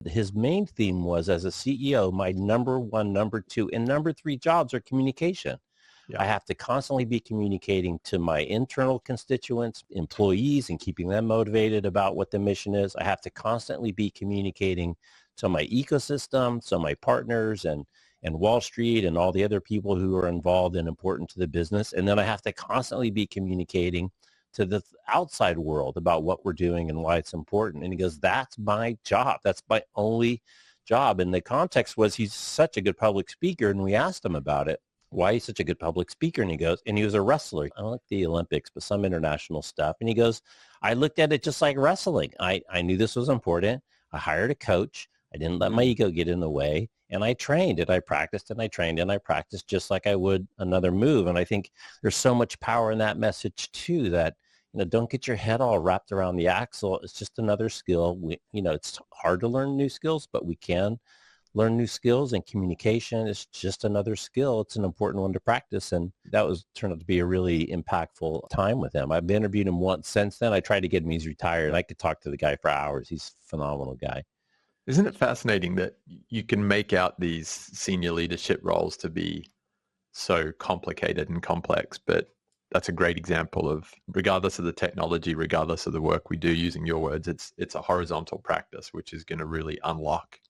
His main theme was, as a CEO, my number one, number two, and number three jobs are communication. Yeah. I have to constantly be communicating to my internal constituents, employees, and keeping them motivated about what the mission is. I have to constantly be communicating to my ecosystem, so my partners and Wall Street and all the other people who are involved and important to the business. And then I have to constantly be communicating to the outside world about what we're doing and why it's important. And he goes, that's my job. That's my only job. And the context was he's such a good public speaker. And we asked him about it, why he's such a good public speaker. And he goes, and he was a wrestler. I don't like the Olympics, but some international stuff. And he goes, I looked at it just like wrestling. I knew this was important. I hired a coach. I didn't let my ego get in the way. And I trained and I practiced and I trained and I practiced just like I would another move. And I think there's so much power in that message too, that, don't get your head all wrapped around the axle. It's just another skill. It's hard to learn new skills, but we can learn new skills, and communication is just another skill. It's an important one to practice. And that turned out to be a really impactful time with him. I've interviewed him once since then. I tried to get him. He's retired. And I could talk to the guy for hours. He's a phenomenal guy. Isn't it fascinating that you can make out these senior leadership roles to be so complicated and complex, but that's a great example of, regardless of the technology, regardless of the work we do, using your words, it's a horizontal practice, which is going to really unlock